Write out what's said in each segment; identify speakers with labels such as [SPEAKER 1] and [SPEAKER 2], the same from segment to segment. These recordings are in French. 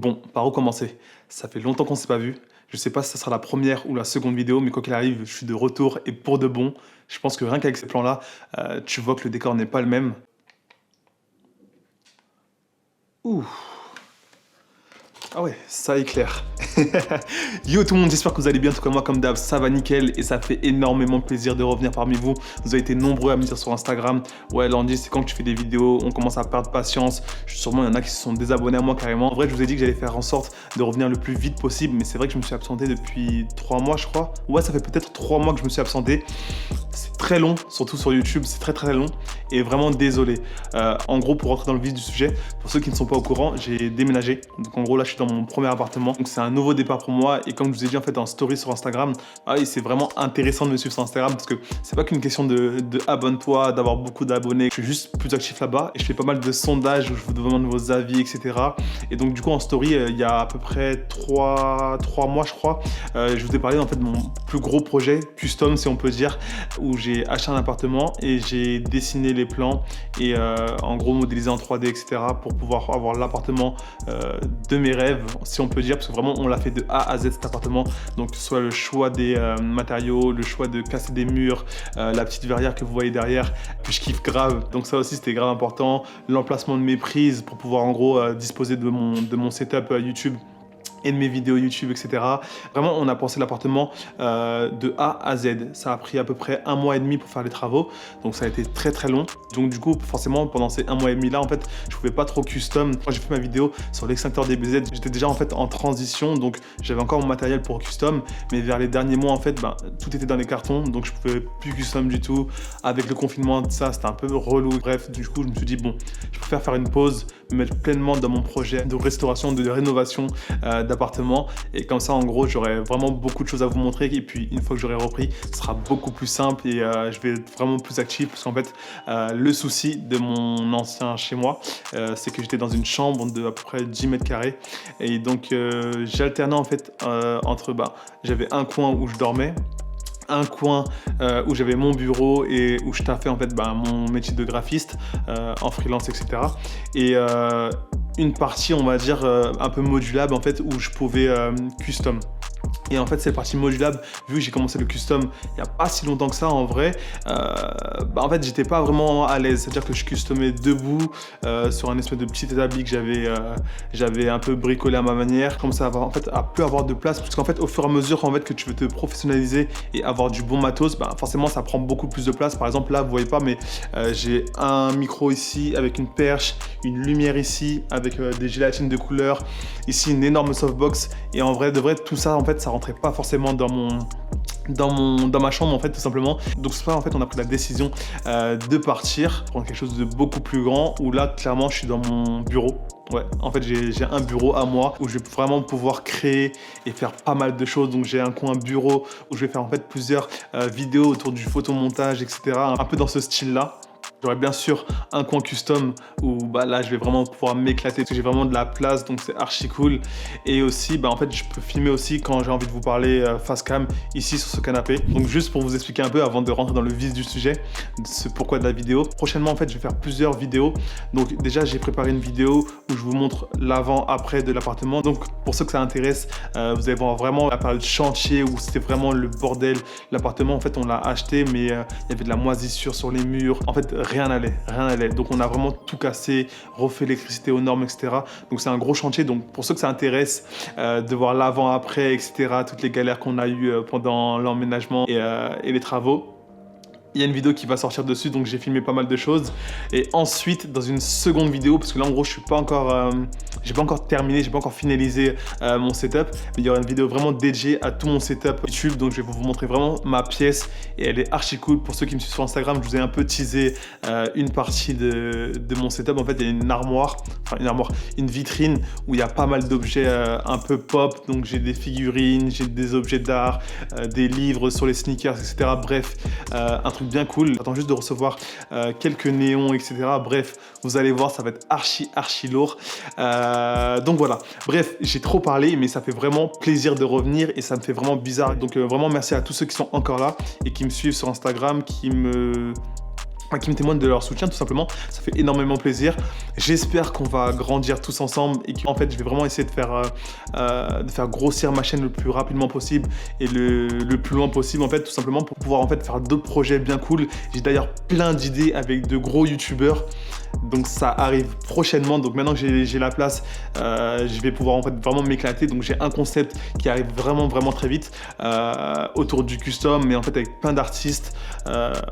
[SPEAKER 1] Bon, par où commencer? Ça fait longtemps qu'on s'est pas vu. Je sais pas si ça sera la première ou la seconde vidéo, mais quoi qu'il arrive, je suis de retour et pour de bon. Je pense que rien qu'avec ces plans-là, tu vois que le décor n'est pas le même. Ouh! Ah ouais, ça éclaire. Yo tout le monde, j'espère que vous allez bien, tout comme moi, comme d'hab, ça va nickel et ça fait énormément plaisir de revenir parmi vous. Vous avez été nombreux à me dire sur Instagram, ouais Landy, c'est quand que tu fais des vidéos, on commence à perdre patience. Sûrement il y en a qui se sont désabonnés à moi carrément. En vrai, je vous ai dit que j'allais faire en sorte de revenir le plus vite possible, mais c'est vrai que je me suis absenté depuis 3 mois je crois. Ouais, ça fait peut-être 3 mois que je me suis absenté. C'est très long, surtout sur YouTube, c'est très long et vraiment désolé. En gros, pour rentrer dans le vif du sujet, pour ceux qui ne sont pas au courant, j'ai déménagé. Donc en gros là, je suis dans mon premier appartement. Donc c'est un nouveau départ pour moi et comme je vous ai dit en fait en story sur Instagram, ah oui, c'est vraiment intéressant de me suivre sur Instagram parce que c'est pas qu'une question de abonne-toi, d'avoir beaucoup d'abonnés. Je suis juste plus actif là-bas et je fais pas mal de sondages où je vous demande vos avis, etc. Et donc du coup en story, il y a à peu près 3 mois je crois, je vous ai parlé en fait de mon plus gros projet, custom si on peut dire, où j'ai acheté un appartement et j'ai dessiné les plans et en gros modélisé en 3D, etc. pour pouvoir avoir l'appartement de mes rêves, si on peut dire, parce que vraiment on l'a fait de A à Z cet appartement. Donc soit le choix des matériaux, le choix de casser des murs, la petite verrière que vous voyez derrière, que je kiffe grave. Donc ça aussi c'était grave important. L'emplacement de mes prises pour pouvoir en gros disposer de mon setup YouTube et de mes vidéos YouTube, etc. Vraiment, on a pensé l'appartement de A à Z. Ça a pris à peu près 1 mois et demi pour faire les travaux, donc ça a été très long. Donc du coup, forcément, pendant ces 1 mois et demi là, en fait, je pouvais pas trop custom. Quand j'ai fait ma vidéo sur l'extincteur DBZ, j'étais déjà en fait en transition, donc j'avais encore mon matériel pour custom, mais vers les derniers mois, en fait, tout était dans les cartons, donc je pouvais plus custom du tout. Avec le confinement, ça, c'était un peu relou. Bref, du coup, je me suis dit, bon, je préfère faire une pause, me mettre pleinement dans mon projet de restauration, de rénovation d'appartement, et comme ça en gros j'aurai vraiment beaucoup de choses à vous montrer et puis une fois que j'aurai repris ce sera beaucoup plus simple et je vais être vraiment plus actif parce qu'en fait le souci de mon ancien chez moi c'est que j'étais dans une chambre de à peu près 10 mètres carrés et donc j'alternais en fait entre j'avais un coin où je dormais, un coin où j'avais mon bureau et où je taffais en fait mon métier de graphiste en freelance, etc. Et une partie on va dire un peu modulable en fait où je pouvais custom. Et en fait, cette partie modulable, vu que j'ai commencé le custom il n'y a pas si longtemps que ça en vrai, en fait, j'étais pas vraiment à l'aise. C'est-à-dire que je customais debout sur un espèce de petit établi que j'avais un peu bricolé à ma manière. Comme ça, en fait, à plus avoir de place. Parce qu'en fait, au fur et à mesure en fait, que tu veux te professionnaliser et avoir du bon matos, forcément, ça prend beaucoup plus de place. Par exemple, là, vous voyez pas, mais j'ai un micro ici avec une perche, une lumière ici avec des gélatines de couleur, ici une énorme softbox. Et en vrai, de vrai, tout ça, en fait, ça rentrait pas forcément dans ma chambre en fait, tout simplement. Donc c'est pas en fait on a pris la décision de partir prendre quelque chose de beaucoup plus grand où là clairement je suis dans mon bureau. Ouais, en fait j'ai un bureau à moi où je vais vraiment pouvoir créer et faire pas mal de choses. Donc j'ai un coin bureau où je vais faire en fait plusieurs vidéos autour du photomontage, etc. Un peu dans ce style là. J'aurai bien sûr un coin custom où là je vais vraiment pouvoir m'éclater parce que j'ai vraiment de la place, donc c'est archi cool. Et aussi en fait je peux filmer aussi quand j'ai envie de vous parler face cam ici sur ce canapé. Donc juste pour vous expliquer un peu avant de rentrer dans le vif du sujet, ce pourquoi de la vidéo. Prochainement en fait je vais faire plusieurs vidéos. Donc déjà j'ai préparé une vidéo où je vous montre l'avant-après de l'appartement. Donc pour ceux que ça intéresse, vous allez voir vraiment la période chantier où c'était vraiment le bordel. L'appartement en fait on l'a acheté mais il y avait de la moisissure sur les murs. En fait rien n'allait. Donc on a vraiment tout cassé, refait l'électricité aux normes, etc. Donc c'est un gros chantier. Donc pour ceux que ça intéresse de voir l'avant-après, etc., toutes les galères qu'on a eues pendant l'emménagement et les travaux, il y a une vidéo qui va sortir dessus, donc j'ai filmé pas mal de choses. Et ensuite, dans une seconde vidéo, parce que là en gros je suis pas encore, j'ai pas encore terminé, j'ai pas encore finalisé mon setup, mais il y aura une vidéo vraiment dédiée à tout mon setup YouTube, donc je vais vous montrer vraiment ma pièce et elle est archi cool. Pour ceux qui me suivent sur Instagram, je vous ai un peu teasé une partie de mon setup. En fait, il y a une armoire, une vitrine où il y a pas mal d'objets un peu pop, donc j'ai des figurines, j'ai des objets d'art, des livres sur les sneakers, etc. Bref, un truc bien cool. J'attends juste de recevoir quelques néons, etc. Bref, vous allez voir, ça va être archi lourd. Donc voilà. Bref, j'ai trop parlé, mais ça fait vraiment plaisir de revenir et ça me fait vraiment bizarre. Donc vraiment merci à tous ceux qui sont encore là et qui me suivent sur Instagram, qui me qui me témoignent de leur soutien, tout simplement. Ça fait énormément plaisir. J'espère qu'on va grandir tous ensemble et qu'en fait, je vais vraiment essayer de faire grossir ma chaîne le plus rapidement possible et le plus loin possible, en fait, tout simplement pour pouvoir en fait faire d'autres projets bien cool. J'ai d'ailleurs plein d'idées avec de gros youtubeurs. Donc ça arrive prochainement. Donc maintenant que j'ai la place, je vais pouvoir en fait vraiment m'éclater. Donc j'ai un concept qui arrive vraiment très vite autour du custom, mais en fait avec plein d'artistes.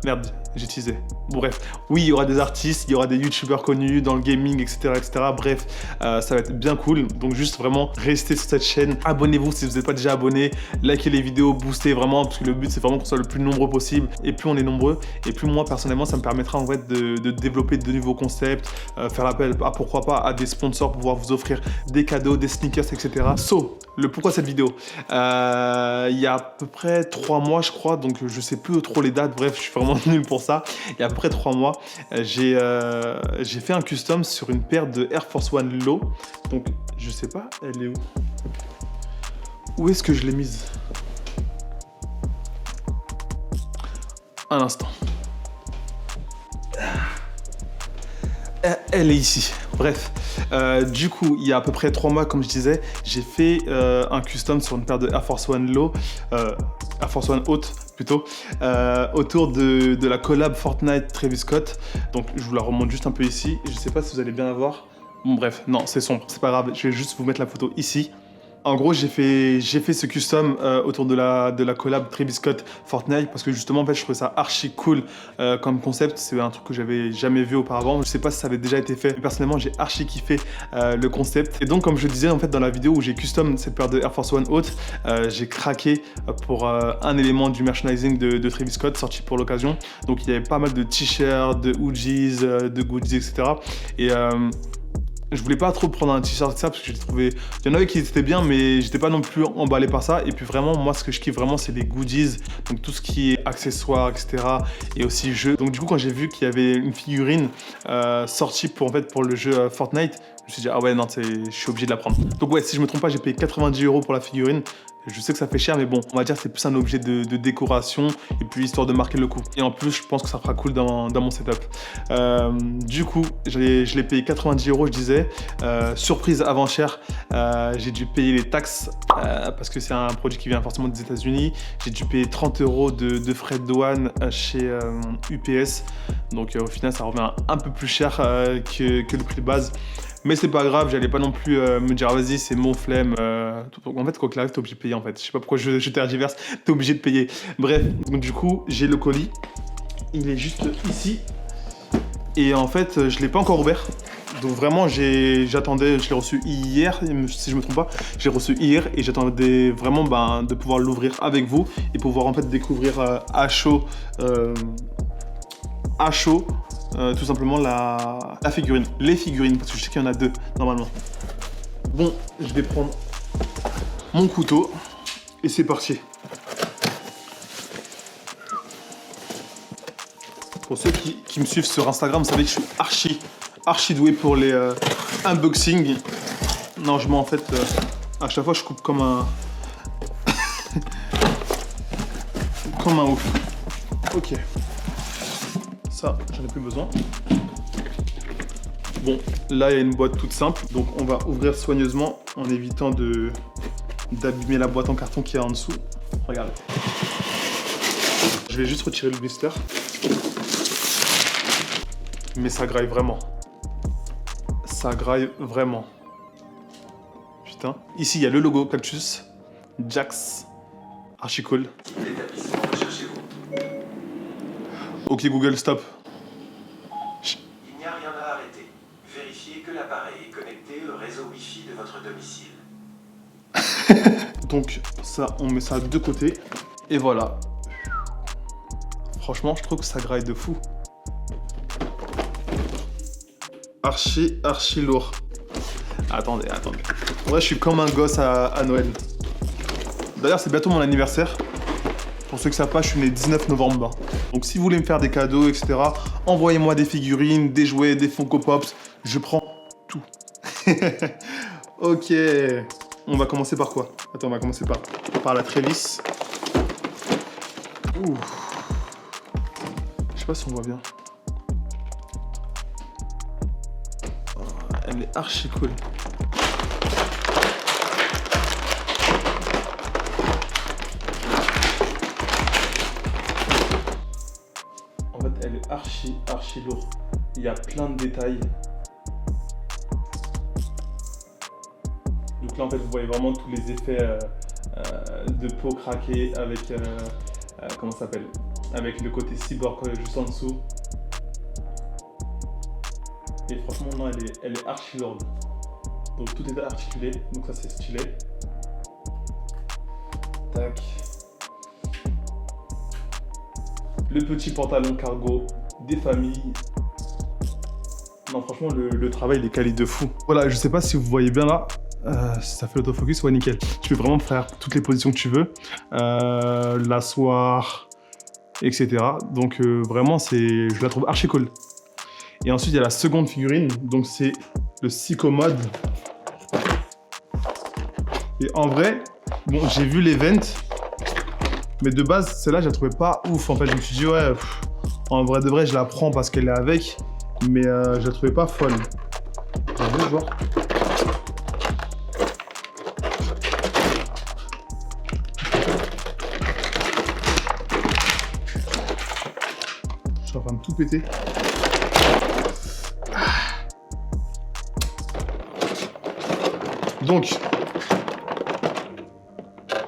[SPEAKER 1] Merde, j'ai teasé. Bon, bref, oui, il y aura des artistes, il y aura des youtubeurs connus dans le gaming, etc. Bref, ça va être bien cool. Donc juste vraiment restez sur cette chaîne. Abonnez-vous si vous n'êtes pas déjà abonné. Likez les vidéos, boostez vraiment, parce que le but c'est vraiment qu'on soit le plus nombreux possible. Et plus on est nombreux, et plus moi personnellement ça me permettra en fait de développer de nouveaux concepts, faire appel à pourquoi pas à des sponsors pour pouvoir vous offrir des cadeaux, des sneakers, etc. So, le pourquoi cette vidéo, il y a à peu près 3 mois je crois, donc je sais plus trop les dates, bref je suis vraiment nul pour ça. Il y a à peu près 3 mois, j'ai fait un custom sur une paire de Air Force One Low. Donc je sais pas, elle est où? Où est-ce que je l'ai mise? Un instant. Elle est ici. Bref, du coup, il y a à peu près 3 mois, comme je disais, j'ai fait un custom sur une paire de Air Force One Low, Air Force One haute plutôt, autour de la collab Fortnite Travis Scott. Donc, je vous la remonte juste un peu ici. Je sais pas si vous allez bien la voir. Bon, bref, non, c'est sombre, c'est pas grave. Je vais juste vous mettre la photo ici. En gros, j'ai fait ce custom autour de la collab Travis Scott Fortnite parce que justement, en fait, je trouvais ça archi cool comme concept. C'est un truc que j'avais jamais vu auparavant. Je sais pas si ça avait déjà été fait. Mais personnellement, j'ai archi kiffé le concept. Et donc, comme je disais, en fait, dans la vidéo où j'ai custom cette paire de Air Force One haute, j'ai craqué pour un élément du merchandising de Travis Scott sorti pour l'occasion. Donc, il y avait pas mal de t-shirts, de hoodies, de goodies, etc. Et je voulais pas trop prendre un t-shirt ça parce que j'ai trouvé... Il y en avait qui étaient bien mais j'étais pas non plus emballé par ça. Et puis vraiment, moi ce que je kiffe vraiment c'est les goodies. Donc tout ce qui est accessoires, etc. Et aussi jeux. Donc du coup quand j'ai vu qu'il y avait une figurine sortie pour le jeu Fortnite, je me suis dit ah ouais non, je suis obligé de la prendre. Donc ouais, si je me trompe pas, j'ai payé 90 € pour la figurine. Je sais que ça fait cher, mais bon, on va dire que c'est plus un objet de décoration et puis histoire de marquer le coup. Et en plus, je pense que ça fera cool dans mon setup. Du coup, je l'ai payé 90 €, je disais. Surprise avant cher, j'ai dû payer les taxes parce que c'est un produit qui vient forcément des États-Unis. J'ai dû payer 30 € de frais de douane chez UPS. Donc au final, ça revient un peu plus cher que le prix de base. Mais c'est pas grave, j'allais pas non plus me dire vas-y c'est mon flemme. En fait quoi qu'il arrive t'es obligé de payer en fait. Je sais pas pourquoi je tergiverse, t'es obligé de payer. Bref, donc du coup j'ai le colis. Il est juste ici. Et en fait je l'ai pas encore ouvert. Donc vraiment j'attendais, je l'ai reçu hier, si je me trompe pas. Je l'ai reçu hier et j'attendais vraiment de pouvoir l'ouvrir avec vous. Et pouvoir en fait découvrir à chaud tout simplement la figurine, les figurines, parce que je sais qu'il y en a 2 normalement. Bon, je vais prendre mon couteau et c'est parti. Pour ceux qui me suivent sur Instagram, vous savez que je suis archi doué pour les unboxings. Non, je mets en fait, à chaque fois je coupe comme un... comme un ouf. Ok. Ça, j'en ai plus besoin. Bon, là, il y a une boîte toute simple. Donc, on va ouvrir soigneusement en évitant d'abîmer la boîte en carton qui est en dessous. Regardez. Je vais juste retirer le blister. Mais ça graille vraiment. Ça graille vraiment. Putain. Ici, il y a le logo Cactus. Jax. Archi cool. Ok Google, stop.
[SPEAKER 2] Il n'y a rien à arrêter. Vérifiez que l'appareil est connecté au réseau Wi-Fi de votre domicile.
[SPEAKER 1] Donc ça, on met ça de côté. Et voilà. Franchement, je trouve que ça graille de fou. Archi lourd. Attendez. En vrai, je suis comme un gosse à Noël. D'ailleurs, c'est bientôt mon anniversaire. Pour ceux qui ne savent pas, je suis né le 19 novembre. Donc si vous voulez me faire des cadeaux, etc., envoyez-moi des figurines, des jouets, des Funko Pops. Je prends tout. Ok. On va commencer par quoi? Attends, on va commencer par la Travis. Ouh. Je sais pas si on voit bien. Elle est archi cool. En fait, elle est archi lourde. Il y a plein de détails. Donc là, en fait, vous voyez vraiment tous les effets de peau craquée avec, comment ça s'appelle, avec le côté cyborg juste en dessous. Et franchement, non, elle est archi lourde. Donc tout est articulé, donc ça c'est stylé. Tac. Le petit pantalon cargo des familles. Non, franchement, le travail, il est quali de fou. Voilà, je sais pas si vous voyez bien là. Si ça fait l'autofocus, ouais, nickel. Tu peux vraiment faire toutes les positions que tu veux. L'asseoir, etc. Donc vraiment, je la trouve archi cool. Et ensuite, il y a la seconde figurine. Donc c'est le Psychomod. Et en vrai, bon, j'ai vu l'event. Mais de base, celle-là, je la trouvais pas ouf. En fait, je me suis dit, ouais, en vrai de vrai, je la prends parce qu'elle est avec. Mais je la trouvais pas folle. Je vais voir. Je suis en train de tout péter. Donc.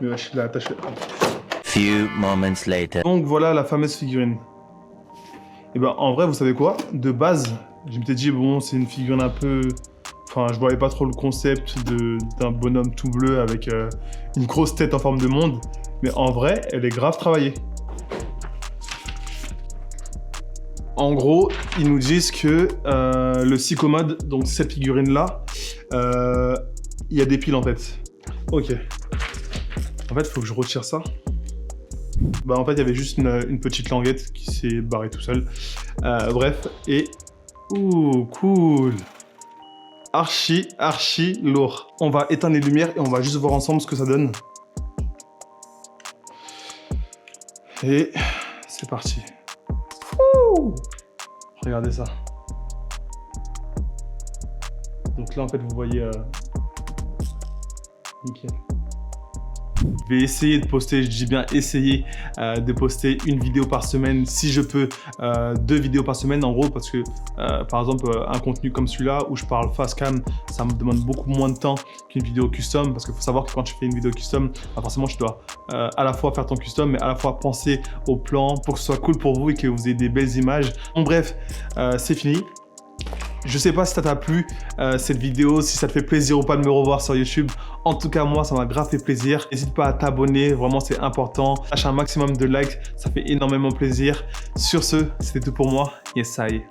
[SPEAKER 1] Mais ouais, je l'ai attaché.
[SPEAKER 3] Few moments later.
[SPEAKER 1] Donc voilà la fameuse figurine. Et ben en vrai, vous savez quoi? De base, je m'étais dit, bon, c'est une figurine un peu... Enfin, je voyais pas trop le concept d'un bonhomme tout bleu avec une grosse tête en forme de monde. Mais en vrai, elle est grave travaillée. En gros, ils nous disent que le Psychomod, donc cette figurine-là, il y a des piles en fait. Ok. En fait, il faut que je retire ça. Bah en fait, il y avait juste une petite languette qui s'est barrée tout seul. Bref, et... Ouh, cool. Archi lourd. On va éteindre les lumières et on va juste voir ensemble ce que ça donne. Et c'est parti. Ouh. Regardez ça. Donc là, en fait, vous voyez... Nickel. Je vais essayer de poster, je dis bien essayer de poster une vidéo par semaine si je peux, 2 vidéos par semaine en gros, parce que par exemple un contenu comme celui-là où je parle face cam, ça me demande beaucoup moins de temps qu'une vidéo custom, parce qu'il faut savoir que quand tu fais une vidéo custom, bah forcément tu dois à la fois faire ton custom mais à la fois penser au plan pour que ce soit cool pour vous et que vous ayez des belles images. Bon bref, c'est fini. Je sais pas si ça t'a plu cette vidéo, si ça te fait plaisir ou pas de me revoir sur YouTube. En tout cas, moi, ça m'a grave fait plaisir. N'hésite pas à t'abonner, vraiment, c'est important. Lâche un maximum de likes, ça fait énormément plaisir. Sur ce, c'était tout pour moi. Yes, ça y est.